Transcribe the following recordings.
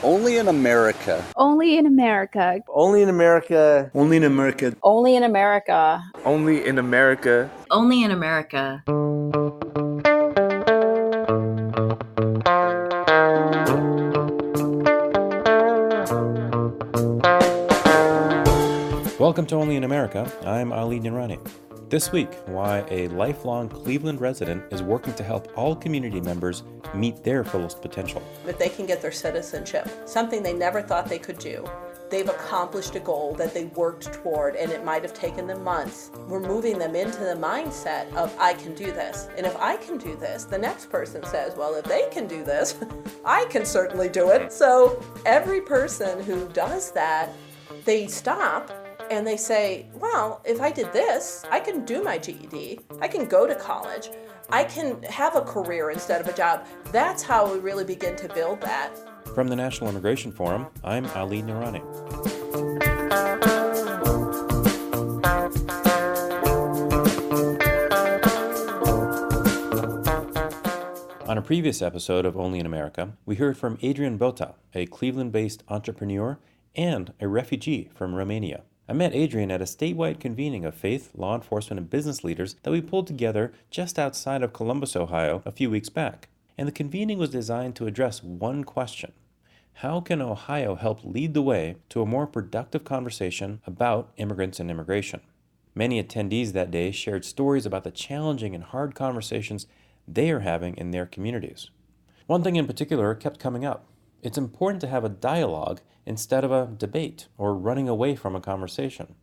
Only in America. Only in America. Only in America. Only in America. Only in America. Only in America. Only in America. Welcome to Only in America. I'm Eileen Wilson. This week, why a lifelong Cleveland resident is working to help all community members meet their fullest potential. If they can get their citizenship, something they never thought they could do, they've accomplished a goal that they worked toward, and it might have taken them months. We're moving them into the mindset of, I can do this. And if I can do this, the next person says, well, if they can do this, I can certainly do it. So every person who does that, they stop and they say, well, if I did this, I can do my GED, I can go to college, I can have a career instead of a job. That's how we really begin to build that. From the National Immigration Forum, I'm Eileen Wilson. On a previous episode of Only in America, we heard from Adrian Botta, a Cleveland-based entrepreneur and a refugee from Romania. I met Adrian at a statewide convening of faith, law enforcement, and business leaders that we pulled together just outside of Columbus, Ohio, a few weeks back. And the convening was designed to address one question. How can Ohio help lead the way to a more productive conversation about immigrants and immigration? Many attendees that day shared stories about the challenging and hard conversations they are having in their communities. One thing in particular kept coming up. It's important to have a dialogue instead of a debate or running away from a conversation.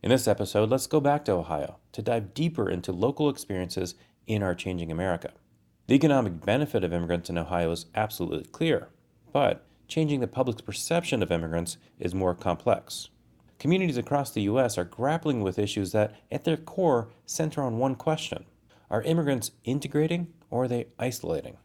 In this episode, let's go back to Ohio to dive deeper into local experiences in our changing America. The economic benefit of immigrants in Ohio is absolutely clear, but changing the public's perception of immigrants is more complex. Communities across the U.S. are grappling with issues that, at their core, center on one question. Are immigrants integrating or are they isolating?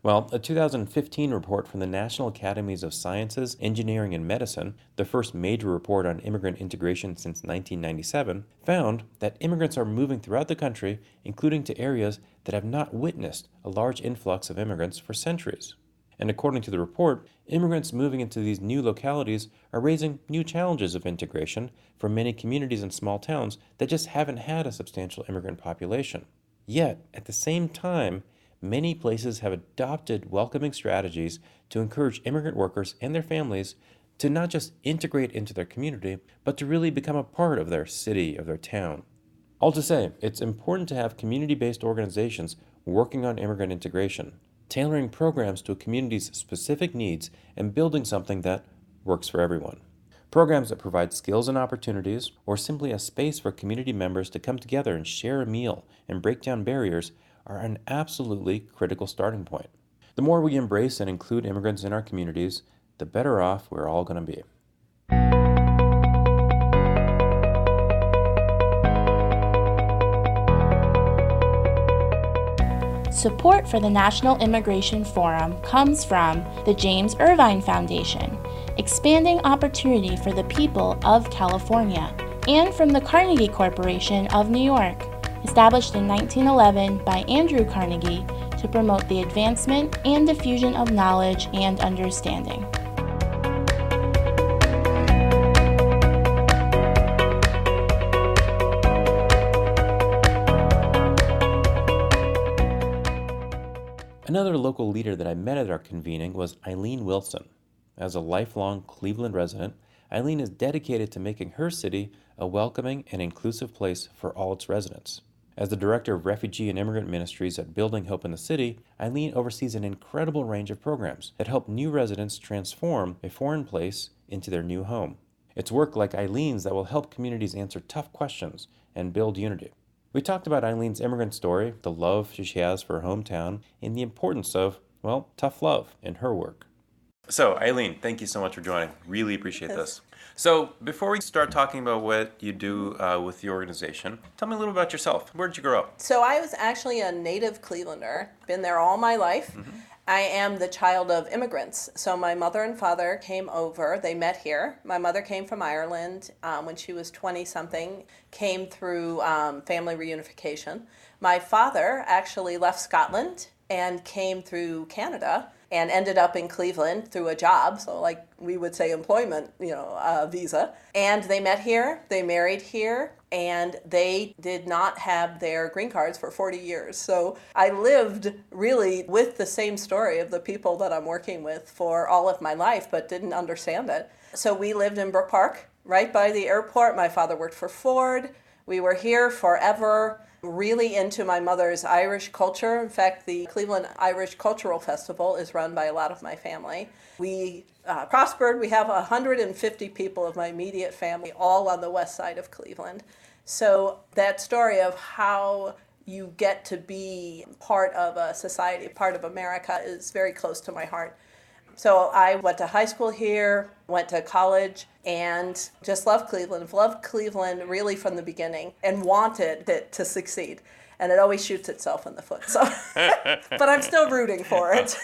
Well, a 2015 report from the National Academies of Sciences, Engineering, and Medicine, the first major report on immigrant integration since 1997, found that immigrants are moving throughout the country, including to areas that have not witnessed a large influx of immigrants for centuries. And according to the report, immigrants moving into these new localities are raising new challenges of integration for many communities and small towns that just haven't had a substantial immigrant population. Yet, at the same time, many places have adopted welcoming strategies to encourage immigrant workers and their families to not just integrate into their community, but to really become a part of their city, of their town. All to say, it's important to have community-based organizations working on immigrant integration, tailoring programs to a community's specific needs and building something that works for everyone. Programs that provide skills and opportunities, or simply a space for community members to come together and share a meal and break down barriers are an absolutely critical starting point. The more we embrace and include immigrants in our communities, the better off we're all going to be. Support for the National Immigration Forum comes from the James Irvine Foundation, expanding opportunity for the people of California, and from the Carnegie Corporation of New York, established in 1911 by Andrew Carnegie to promote the advancement and diffusion of knowledge and understanding. Another local leader that I met at our convening was Eileen Wilson. As a lifelong Cleveland resident, Eileen is dedicated to making her city a welcoming and inclusive place for all its residents. As the director of Refugee and Immigrant Ministries at Building Hope in the City, Eileen oversees an incredible range of programs that help new residents transform a foreign place into their new home. It's work like Eileen's that will help communities answer tough questions and build unity. We talked about Eileen's immigrant story, the love she has for her hometown, and the importance of, well, tough love in her work. So, Eileen, thank you so much for joining. Really appreciate this. So, before we start talking about what you do with the organization, tell me a little about yourself. Where did you grow up? So I was actually a native Clevelander, been there all my life. Mm-hmm. I am the child of immigrants. So my mother and father came over. They met here. My mother came from Ireland when she was 20-something, came through family reunification. My father actually left Scotland and came through Canada and ended up in Cleveland through a job, so like we would say employment, visa. And they met here, they married here, and they did not have their green cards for 40 years. So I lived really with the same story of the people that I'm working with for all of my life, but didn't understand it. So we lived in Brook Park, right by the airport. My father worked for Ford. We were here forever, really into my mother's Irish culture. In fact, the Cleveland Irish Cultural Festival is run by a lot of my family. We prospered. We have 150 people of my immediate family, all on the west side of Cleveland. So that story of how you get to be part of a society, part of America, is very close to my heart. So I went to high school here, went to college, and just loved Cleveland really from the beginning, and wanted it to succeed. And it always shoots itself in the foot. So, but I'm still rooting for it.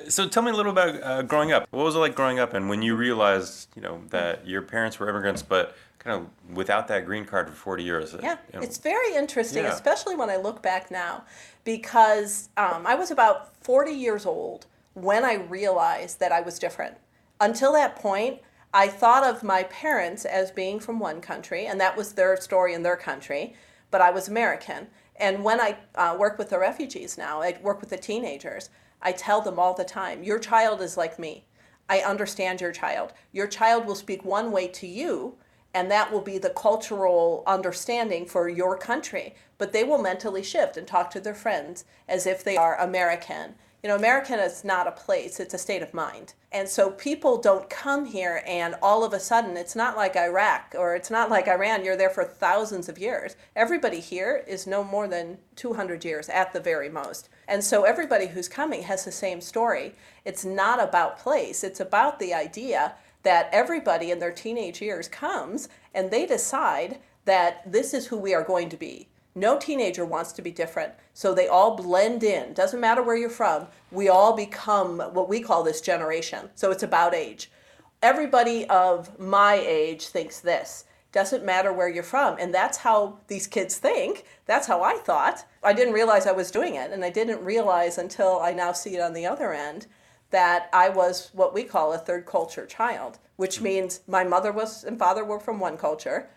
So tell me a little about growing up. What was it like growing up, and when you realized, that your parents were immigrants, but kind of without that green card for 40 years? Yeah, it's very interesting, especially when I look back now, because I was about 40 years old when I realized that I was different. Until that point, I thought of my parents as being from one country, and that was their story in their country, but I was American. And when I work with the refugees now, I work with the teenagers, I tell them all the time, your child is like me. I understand your child. Your child will speak one way to you, and that will be the cultural understanding for your country. But they will mentally shift and talk to their friends as if they are American. American is not a place, it's a state of mind. And so people don't come here and all of a sudden, it's not like Iraq or it's not like Iran, you're there for thousands of years. Everybody here is no more than 200 years at the very most. And so everybody who's coming has the same story. It's not about place, it's about the idea that everybody in their teenage years comes and they decide that this is who we are going to be. No teenager wants to be different, so they all blend in. Doesn't matter where you're from, we all become what we call this generation. So it's about age. Everybody of my age thinks this. Doesn't matter where you're from, and that's how these kids think. That's how I thought. I didn't realize I was doing it, and I didn't realize until I now see it on the other end that I was what we call a third culture child, which means my mother and father were from one culture.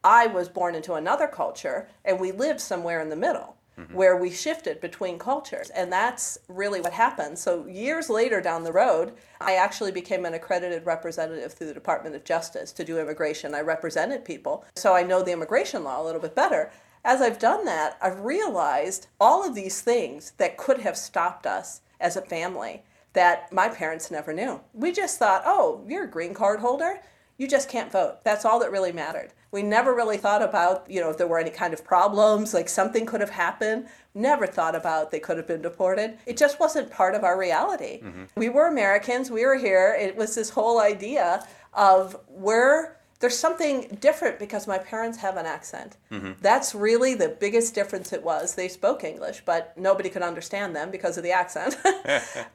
I was born into another culture, and we lived somewhere in the middle where we shifted between cultures. And that's really what happened. So years later down the road, I actually became an accredited representative through the Department of Justice to do immigration. I represented people, so I know the immigration law a little bit better. As I've done that, I've realized all of these things that could have stopped us as a family that my parents never knew. We just thought, oh, you're a green card holder, you just can't vote. That's all that really mattered. We never really thought about, if there were any kind of problems, like something could have happened. Never thought about they could have been deported. It just wasn't part of our reality. We were Americans, we were here. It was this whole idea of there's something different because my parents have an accent. That's really the biggest difference it was. They spoke English, but nobody could understand them because of the accent.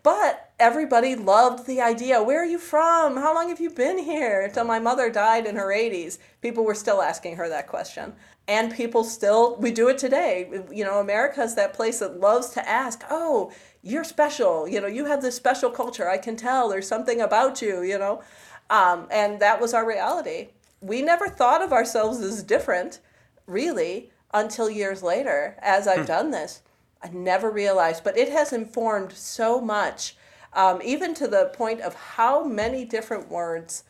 But everybody loved the idea, where are you from? How long have you been here? Until my mother died in her 80s, people were still asking her that question. And we do it today. America's that place that loves to ask, oh, you're special. You have this special culture. I can tell there's something about you, and that was our reality. We never thought of ourselves as different, really, until years later. As I've done this, I never realized, but it has informed so much, even to the point of how many different words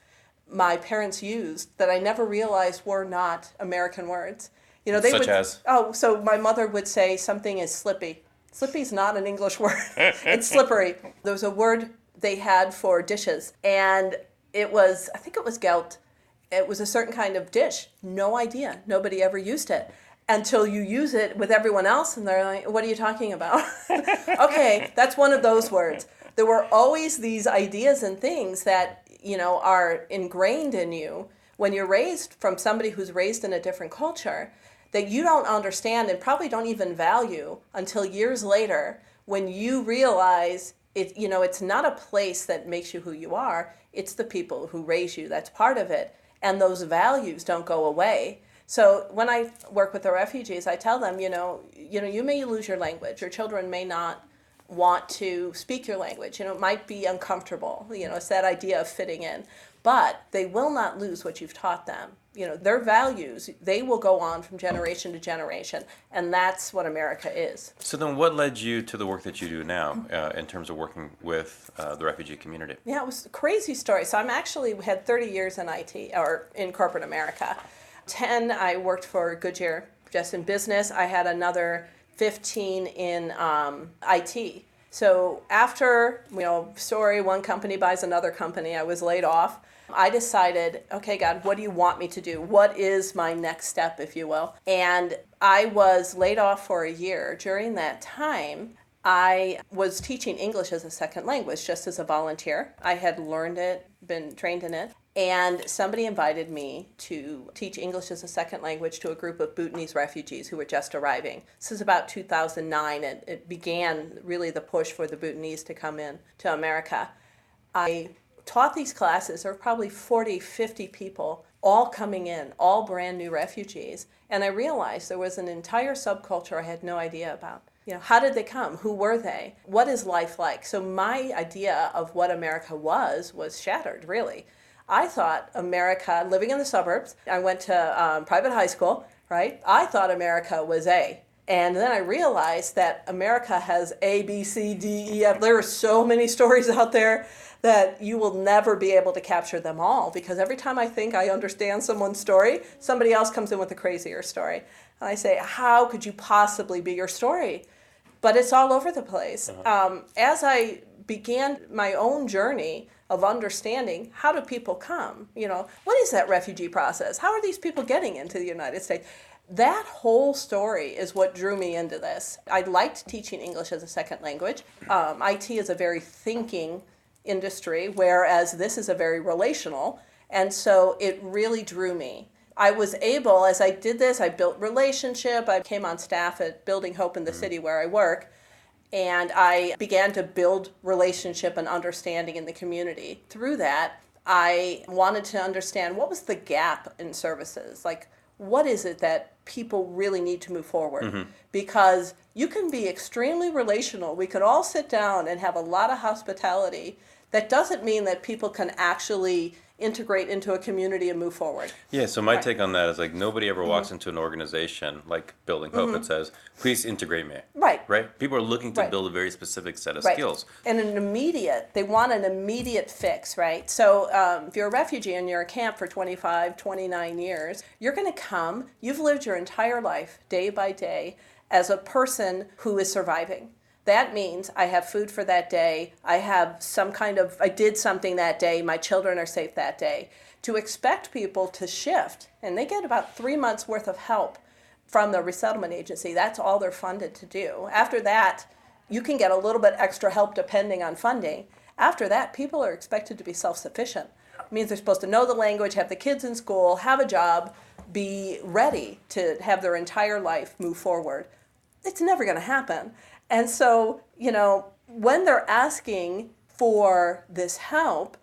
my parents used that I never realized were not American words. Such as? Oh, so my mother would say something is slippy. Slippy's not an English word. It's slippery. There was a word they had for dishes, and I think it was gelt. It was a certain kind of dish. No idea. Nobody ever used it until you use it with everyone else, and they're like, what are you talking about? Okay, that's one of those words. There were always these ideas and things that, are ingrained in you when you're raised from somebody who's raised in a different culture that you don't understand and probably don't even value until years later when you realize it's not a place that makes you who you are. It's the people who raise you. That's part of it. And those values don't go away. So when I work with the refugees, I tell them, you may lose your language. Your children may not want to speak your language. It might be uncomfortable. It's that idea of fitting in. But they will not lose what you've taught them. Their values, they will go on from generation to generation. And that's what America is. So then what led you to the work that you do now in terms of working with the refugee community? Yeah, it was a crazy story. So we had 30 years in IT, or in corporate America. 10, I worked for Goodyear, just in business. I had another 15 in IT. So after, one company buys another company, I was laid off. I decided, okay, God, what do you want me to do? What is my next step, if you will? And I was laid off for a year. During that time, I was teaching English as a second language, just as a volunteer. I had learned it, been trained in it. And somebody invited me to teach English as a second language to a group of Bhutanese refugees who were just arriving. This is about 2009, and it began really the push for the Bhutanese to come in to America. I taught these classes. There were probably 40, 50 people all coming in, all brand new refugees. And I realized there was an entire subculture I had no idea about. How did they come? Who were they? What is life like? So my idea of what America was shattered, really. I thought America, living in the suburbs, I went to private high school, right? I thought America was A. And then I realized that America has A, B, C, D, E, F. There are so many stories out there that you will never be able to capture them all, because every time I think I understand someone's story, somebody else comes in with a crazier story. And I say, how could you possibly be your story? But it's all over the place. As I began my own journey of understanding, how do people come? What is that refugee process? How are these people getting into the United States? That whole story is what drew me into this. I liked teaching English as a second language. IT is a very thinking industry, whereas this is a very relational. And so it really drew me. I was able, as I did this, I built relationship. I came on staff at Building Hope in the city where I work. And I began to build relationship and understanding in the community. Through that, I wanted to understand what was the gap in services. Like, what is it that people really need to move forward? Because you can be extremely relational. We could all sit down and have a lot of hospitality. That doesn't mean that people can actually integrate into a community and move forward. Yeah, so my take on that is like nobody ever walks into an organization like Building Hope and says, please integrate me. Right? People are looking to build a very specific set of skills. And they want an immediate fix, right? So if you're a refugee and you're in camp for 25, 29 years, you're going to come, you've lived your entire life, day by day, as a person who is surviving. That means I have food for that day, I did something that day, my children are safe that day. To expect people to shift, and they get about 3 months worth of help from the resettlement agency, that's all they're funded to do. After that, you can get a little bit extra help depending on funding. After that, people are expected to be self-sufficient. It means they're supposed to know the language, have the kids in school, have a job, be ready to have their entire life move forward. It's never going to happen. And so, when they're asking for this help,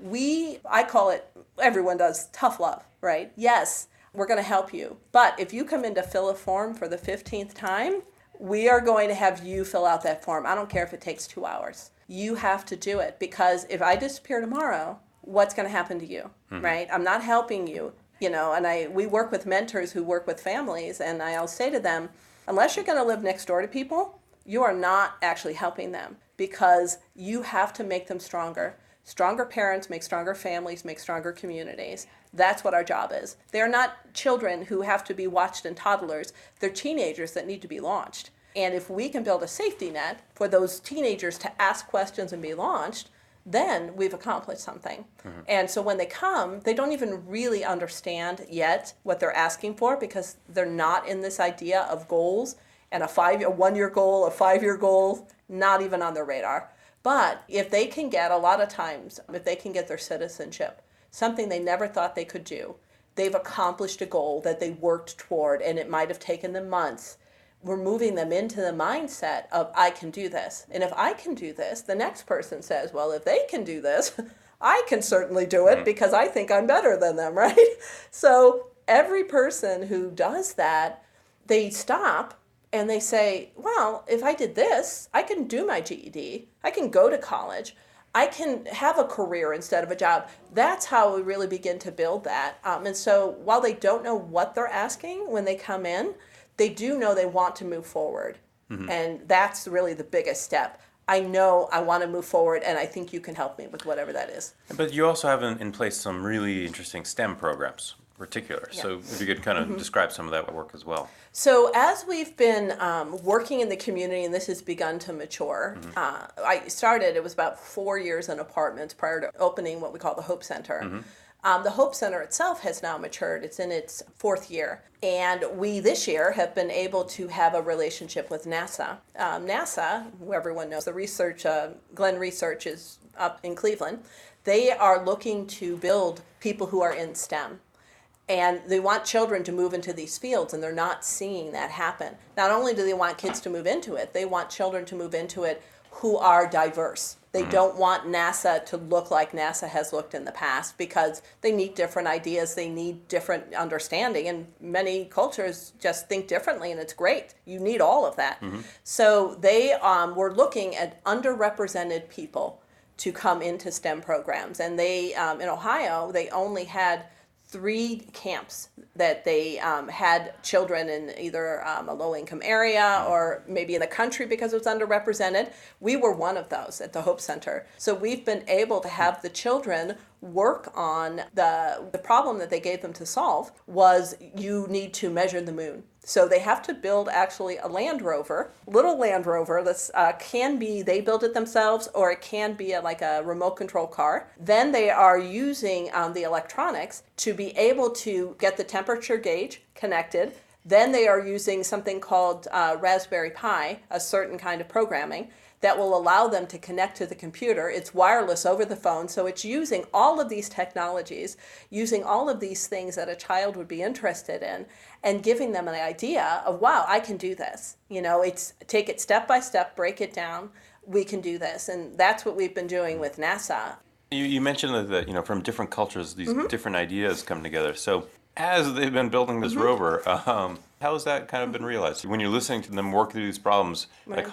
I call it, everyone does, tough love, right? Yes, we're going to help you. But if you come in to fill a form for the 15th time, we are going to have you fill out that form. I don't care if it takes 2 hours. You have to do it, because if I disappear tomorrow, what's going to happen to you, right? I'm not helping you, and we work with mentors who work with families, and I'll say to them, unless you're going to live next door to people, you are not actually helping them, because you have to make them stronger. Stronger parents make stronger families, make stronger communities. That's what our job is. They're not children who have to be watched and toddlers. They're teenagers that need to be launched. And if we can build a safety net for those teenagers to ask questions and be launched, then we've accomplished something. And so when they come, they don't even really understand yet what they're asking for, because they're not in this idea of goals and a 1-year goal, a 5-year goal, not even on their radar. But if they can get, a lot of times, if they can get their citizenship, something they never thought they could do, they've accomplished a goal that they worked toward, and it might have taken them months. We're moving them into the mindset of, I can do this. And if I can do this, the next person says, well, if they can do this, I can certainly do it, because I think I'm better than them, right? So every person who does that, they stop And they say, well, if I did this, I can do my GED, I can go to college, I can have a career instead of a job. That's how we really begin to build that. And so while they don't know what they're asking when they come in, they do know they want to move forward. And that's really the biggest step. I know I want to move forward, and I think you can help me with whatever that is. But you also have in place some really interesting STEM programs in particular. Yeah. So if you could kind of describe some of that work as well. So as we've been working in the community, and this has begun to mature, it was about 4 years in apartments prior to opening what we call the Hope Center. The Hope Center itself has now matured. It's in its 4th year. And we this year have been able to have a relationship with NASA. NASA, who everyone knows, the research, Glenn Research is up in Cleveland. They are looking to build people who are in STEM. And they want children to move into these fields, and they're not seeing that happen. Not only do they want kids to move into it, they want children to move into it who are diverse. They don't want NASA to look like NASA has looked in the past, because they need different ideas, they need different understanding, and many cultures just think differently, and it's great. You need all of that. So they were looking at underrepresented people to come into STEM programs. And they, in Ohio, they only had 3 camps that they had children in either a low-income area or maybe in the country because it was underrepresented. We were one of those at the Hope Center. So we've been able to have the children work on the problem that they gave them to solve was you need to measure the moon. So they have to build actually a Land Rover, little Land Rover that's can be, they build it themselves, or it can be like a remote control car. Then they are using the electronics to be able to get the temperature gauge connected. Then they are using something called Raspberry Pi, a certain kind of programming that will allow them to connect to the computer. It's wireless over the phone, so it's using all of these technologies, using all of these things that a child would be interested in, and giving them an idea of, wow, I can do this. You know, it's take it step by step, break it down, we can do this. And that's what we've been doing with NASA. You mentioned that, you know, from different cultures, these different ideas come together. So as they've been building this rover, how has that kind of been realized? When you're listening to them work through these problems, like,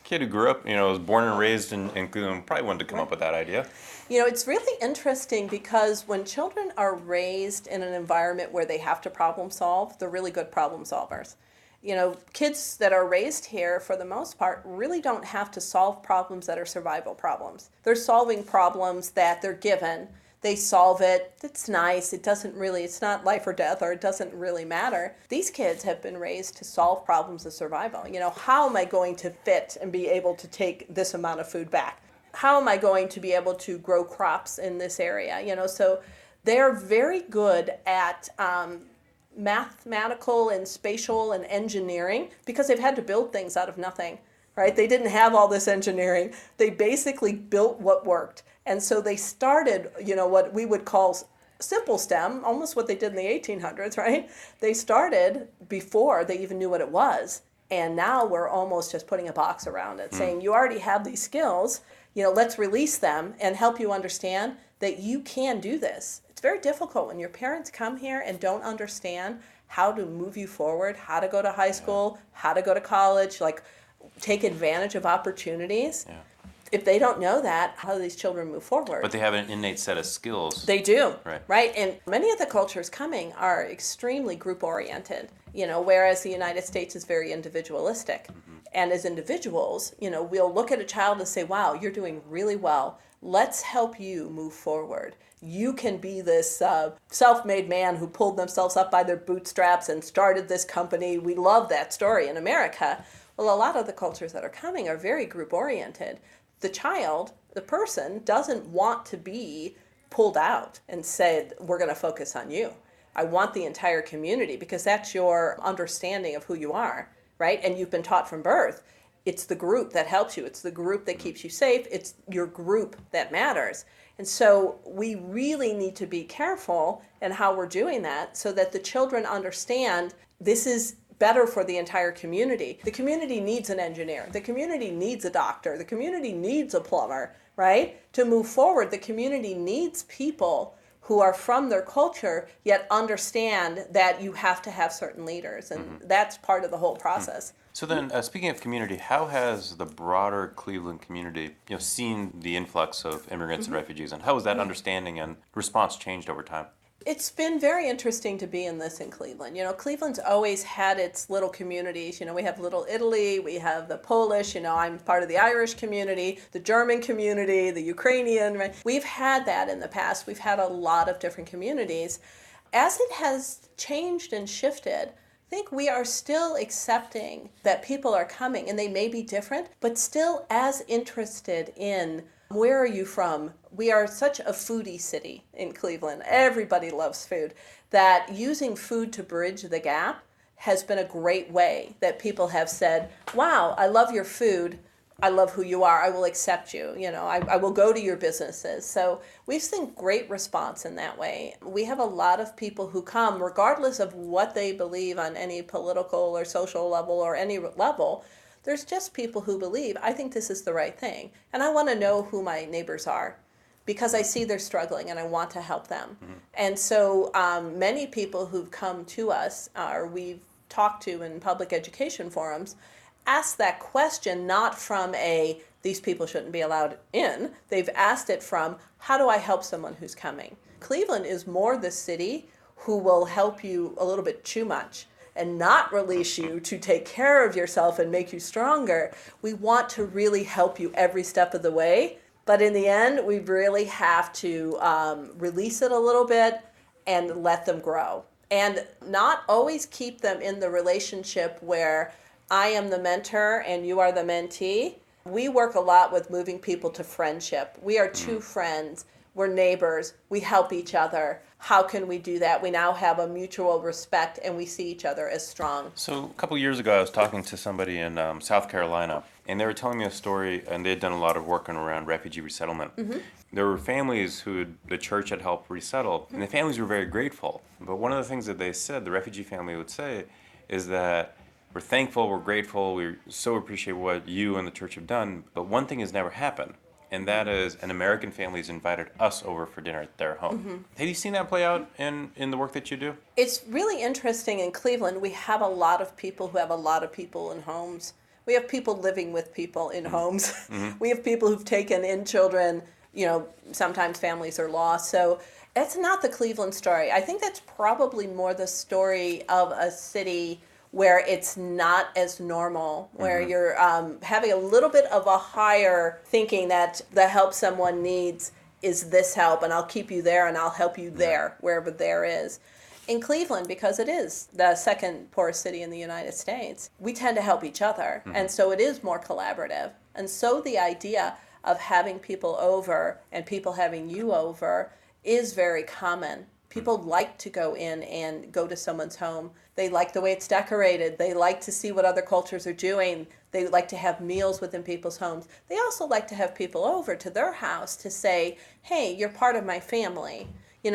kid who grew up, you know, was born and raised in Cleveland, probably wanted to come up with that idea. You know, it's really interesting because when children are raised in an environment where they have to problem solve, they're really good problem solvers. You know, kids that are raised here, for the most part, really don't have to solve problems that are survival problems. They're solving problems that they're given. They solve it, it's nice, it's not life or death, or it doesn't really matter. These kids have been raised to solve problems of survival. You know, how am I going to fit and be able to take this amount of food back? How am I going to be able to grow crops in this area? You know, so they're very good at mathematical and spatial and engineering because they've had to build things out of nothing, right? They didn't have all this engineering. They basically built what worked. And so they started, you know, what we would call simple STEM, almost what they did in the 1800s, right? They started before they even knew what it was. And now we're almost just putting a box around it, saying you already have these skills, you know, let's release them and help you understand that you can do this. It's very difficult when your parents come here and don't understand how to move you forward, how to go to high school, how to go to college, like take advantage of opportunities. Yeah. If they don't know that, how do these children move forward? But they have an innate set of skills. They do, right? And many of the cultures coming are extremely group-oriented, you know, whereas the United States is very individualistic. And as individuals, you know, we'll look at a child and say, wow, you're doing really well. Let's help you move forward. You can be this self-made man who pulled themselves up by their bootstraps and started this company. We love that story in America. Well, a lot of the cultures that are coming are very group-oriented. The child, the person, doesn't want to be pulled out and said, we're going to focus on you. I want the entire community because that's your understanding of who you are, right? And you've been taught from birth. It's the group that helps you. It's the group that keeps you safe. It's your group that matters. And so we really need to be careful in how we're doing that so that the children understand this is better for the entire community. The community needs an engineer. The community needs a doctor. The community needs a plumber, right? To move forward, the community needs people who are from their culture, yet understand that you have to have certain leaders. And that's part of the whole process. So then, speaking of community, how has the broader Cleveland community, seen the influx of immigrants and refugees, and how has that understanding and response changed over time? It's been very interesting to be in Cleveland. Cleveland's always had its little communities. We have Little Italy, we have the Polish, I'm part of the Irish community, the German community, the Ukrainian, right? We've had that in the past. We've had a lot of different communities. As it has changed and shifted, I think we are still accepting that people are coming and they may be different, but still as interested in where are you from? We are such a foodie city in Cleveland. Everybody loves food. That using food to bridge the gap has been a great way that people have said, wow, I love your food. I love who you are. I will accept you. I will go to your businesses. So we've seen great response in that way. We have a lot of people who come, regardless of what they believe on any political or social level or any level. There's just people who believe, I think this is the right thing. And I want to know who my neighbors are because I see they're struggling and I want to help them. And so many people who've come to us or we've talked to in public education forums ask that question not from these people shouldn't be allowed in. They've asked it from, how do I help someone who's coming? Cleveland is more the city who will help you a little bit too much and not release you to take care of yourself and make you stronger. We want to really help you every step of the way. But in the end, we really have to release it a little bit and let them grow. And not always keep them in the relationship where I am the mentor and you are the mentee. We work a lot with moving people to friendship. We are two friends. We're neighbors. We help each other. How can we do that? We now have a mutual respect and we see each other as strong. So a couple years ago, I was talking to somebody in South Carolina, and they were telling me a story, and they had done a lot of work around refugee resettlement. There were families who the church had helped resettle, and the families were very grateful. But one of the things that they said, the refugee family would say, is that we're thankful, we're grateful, we so appreciate what you and the church have done, but one thing has never happened. And that is an American family has invited us over for dinner at their home. Have you seen that play out in the work that you do? It's really interesting in Cleveland. We have a lot of people who have a lot of people in homes. We have people living with people in homes. We have people who've taken in children. Sometimes families are lost. So that's not the Cleveland story. I think that's probably more the story of a city where it's not as normal, where you're having a little bit of a higher thinking that the help someone needs is this help, and I'll keep you there and I'll help you there, wherever there is. In Cleveland, because it is the second poorest city in the United States, we tend to help each other, and so it is more collaborative. And so the idea of having people over and people having you over is very common. People like to go in and go to someone's home. They like the way it's decorated. They like to see what other cultures are doing. They like to have meals within people's homes. They also like to have people over to their house to say, hey, you're part of my family.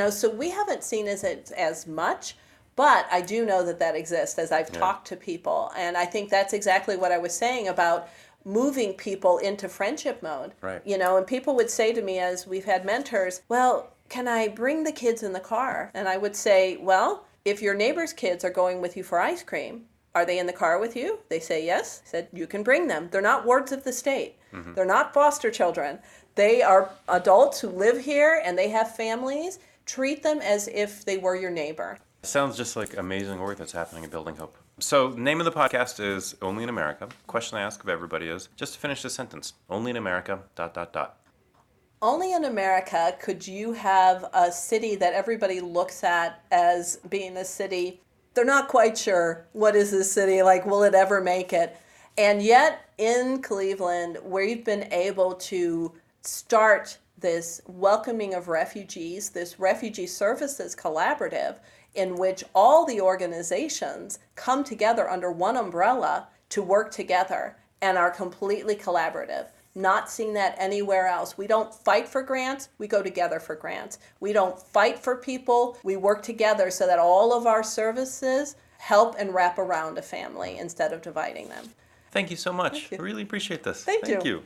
So we haven't seen it as much, but I do know that exists as I've talked to people. And I think that's exactly what I was saying about moving people into friendship mode. Right. And people would say to me as we've had mentors, well, can I bring the kids in the car? And I would say, well, if your neighbor's kids are going with you for ice cream, are they in the car with you? They say yes. I said, you can bring them. They're not wards of the state. They're not foster children. They are adults who live here and they have families. Treat them as if they were your neighbor. Sounds just like amazing work that's happening at Building Hope. So the name of the podcast is Only in America. Question I ask of everybody is, just to finish the sentence, only in America, ... Only in America could you have a city that everybody looks at as being a city. They're not quite sure, what is this city? Will it ever make it? And yet in Cleveland, we've been able to start this welcoming of refugees, this refugee services collaborative, in which all the organizations come together under one umbrella to work together and are completely collaborative. Not seeing that anywhere else. We don't fight for grants, we go together for grants. We don't fight for people, we work together so that all of our services help and wrap around a family instead of dividing them. Thank you so much. I really appreciate this. Thank you.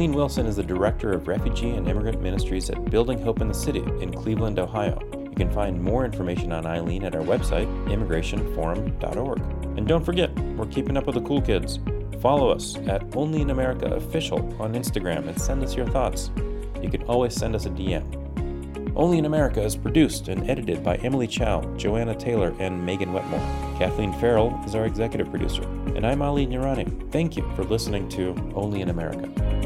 Eileen Wilson is the Director of Refugee and Immigrant Ministries at Building Hope in the City in Cleveland, Ohio. You can find more information on Eileen at our website, immigrationforum.org. And don't forget, we're keeping up with the cool kids. Follow us at Only in America Official on Instagram and send us your thoughts. You can always send us a DM. Only in America is produced and edited by Emily Chow, Joanna Taylor, and Megan Wetmore. Kathleen Farrell is our executive producer. And I'm Ali Nurani. Thank you for listening to Only in America.